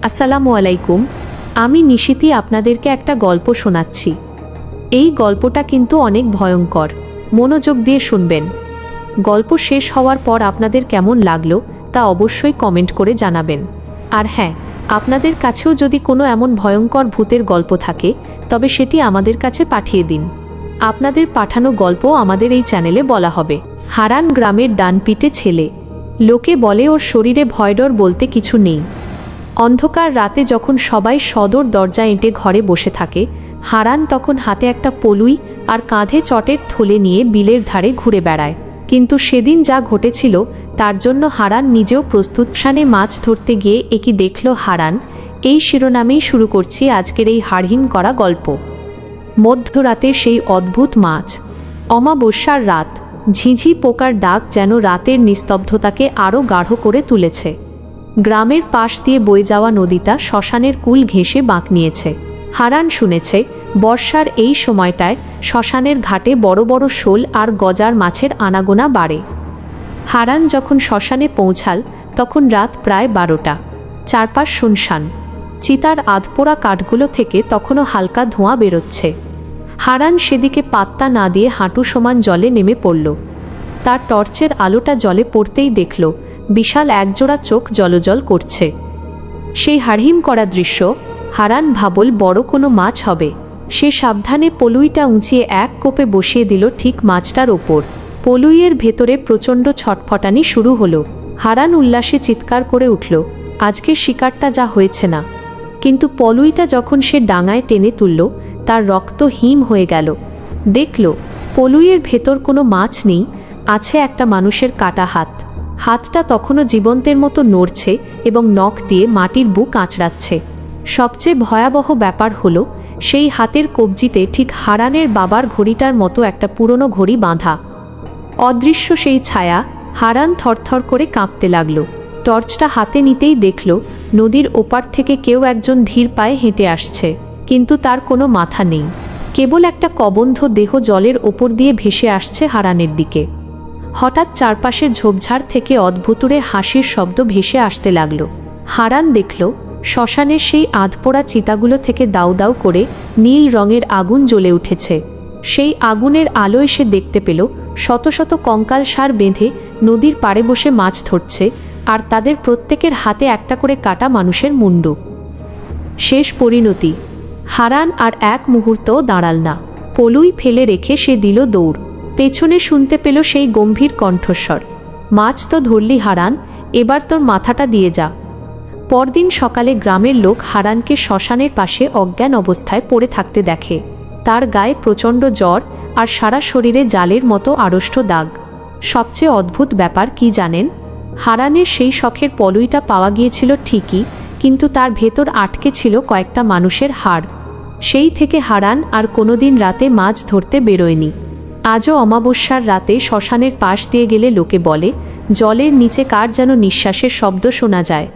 আসসালামু আলাইকুম। আমি নিশিতি আপনাদেরকে একটা গল্প শোনাচ্ছি। এই গল্পটা কিন্তু অনেক ভয়ঙ্কর। মনোযোগ দিয়ে শুনবেন। গল্প শেষ হওয়ার পর আপনাদের কেমন লাগলো তা অবশ্যই কমেন্ট করে জানাবেন। আর হ্যাঁ, আপনাদের কাছেও যদি কোনো এমন ভয়ঙ্কর ভূতের গল্প থাকে তবে সেটি আমাদের কাছে পাঠিয়ে দিন। আপনাদের পাঠানো গল্প আমাদের এই চ্যানেলে বলা হবে। হারান গ্রামের ডানপিটে ছেলে। লোকে বলে ওর শরীরে ভয়ডর বলতে কিছু নেই। অন্ধকার রাতে যখন সবাই সদর দরজা এঁটে ঘরে বসে থাকে, হারান তখন হাতে একটা পলুই আর কাঁধে চটের থলে নিয়ে বিলের ধারে ঘুরে বেড়ায়। কিন্তু সেদিন যা ঘটেছিল তার জন্য হারান নিজেও প্রস্তুত। শানে মাছ ধরতে গিয়ে একই দেখল হারান। এই শিরোনামেই শুরু করছি আজকের এই হাড়হিম করা গল্প। মধ্যরাতে সেই অদ্ভুত মাছ। অমাবস্যার রাত। ঝিঝি পোকার ডাক যেন রাতের নিস্তব্ধতাকে আরও গাঢ় করে তুলেছে। গ্রামের পাশ দিয়ে বয়ে যাওয়া নদীটা শ্মশানের কূল ঘেঁষে বাঁক নিয়েছে। হারান শুনেছে বর্ষার এই সময়টায় শ্মশানের ঘাটে বড় বড় শোল আর গজার মাছের আনাগোনা বাড়ে। হারান যখন শ্মশানে পৌঁছাল তখন রাত প্রায় 12টা। চারপাশ শুনশান। চিতার আধপোড়া কাঠগুলো থেকে তখনও হালকা ধোঁয়া বেরোচ্ছে। হারান সেদিকে পাত্তা না দিয়ে হাঁটু সমান জলে নেমে পড়ল। তার টর্চের আলোটা জলে পড়তেই দেখল বিশাল একজোড়া চোখ জলজল করছে। সেই হাড়হিম করা দৃশ্য। হারান ভাবল বড় কোনো মাছ হবে। সে সাবধানে পলুইটা উঁচিয়ে এক কোপে বসিয়ে দিল ঠিক মাছটার ওপর। পলুইয়ের ভেতরে প্রচণ্ড ছটফটানি শুরু হলো। হারান উল্লাসে চিৎকার করে উঠল, আজকের শিকারটা যা হয়েছে না। কিন্তু পলুইটা যখন সে ডাঙায় টেনে তুলল তার রক্ত হিম হয়ে গেল। দেখল পলুইয়ের ভেতর কোনো মাছ নেই, আছে একটা মানুষের কাটা হাত। হাতটা তখনও জীবন্তের মতো নড়ছে এবং নখ দিয়ে মাটির বুক আঁচড়াচ্ছে। সবচেয়ে ভয়াবহ ব্যাপার হলো সেই হাতের কবজিতে ঠিক হারানের বাবার ঘড়িটার মতো একটা পুরনো ঘড়ি বাঁধা। অদৃশ্য সেই ছায়া। হারান থরথর করে কাঁপতে লাগল। টর্চটা হাতে নিতেই দেখল নদীর ওপার থেকে কেউ একজন ধীর পায়ে হেঁটে আসছে, কিন্তু তার কোনো মাথা নেই। কেবল একটা কবন্ধ দেহ জলের ওপর দিয়ে ভেসে আসছে হারানের দিকে। হঠাৎ চারপাশের ঝোপঝাড় থেকে অদ্ভুতুরে হাসির শব্দ ভেসে আসতে লাগল। হারান দেখল শ্মশানের সেই আধপোড়া চিতাগুলো থেকে দাউ দাউ করে নীল রঙের আগুন জ্বলে উঠেছে। সেই আগুনের আলো এসে দেখতে পেল শত শত কঙ্কালসার বেঁধে নদীর পাড়ে বসে মাছ ধরছে, আর তাদের প্রত্যেকের হাতে একটা করে কাটা মানুষের মুন্ডু। শেষ পরিণতি। হারান আর এক মুহূর্তও দাঁড়াল না। পলুই ফেলে রেখে সে দিল দৌড়। পেছনে শুনতে পেল সেই গম্ভীর কণ্ঠস্বর, মাছ তো ধরলি হারান, এবার তোর মাথাটা দিয়ে যা। পরদিন সকালে গ্রামের লোক হারানকে শ্মশানের পাশে অজ্ঞান অবস্থায় পড়ে থাকতে দেখে। তার গায়ে প্রচণ্ড জ্বর আর সারা শরীরে জালের মতো আড়ষ্ট দাগ। সবচেয়ে অদ্ভুত ব্যাপার কি জানেন? হারানের সেই শখের পলুইটা পাওয়া গিয়েছিল ঠিকই, কিন্তু তার ভেতর আটকে ছিল কয়েকটা মানুষের হাড়। সেই থেকে হারান আর কোনোদিন রাতে মাছ ধরতে বেরোয়নি। আজও অমাবস্যার রাতে শ্মশানের পাশ দিয়ে গেলে লোকে বলে জলের নিচে কার যেন নিঃশ্বাসের শব্দ শোনা যায়।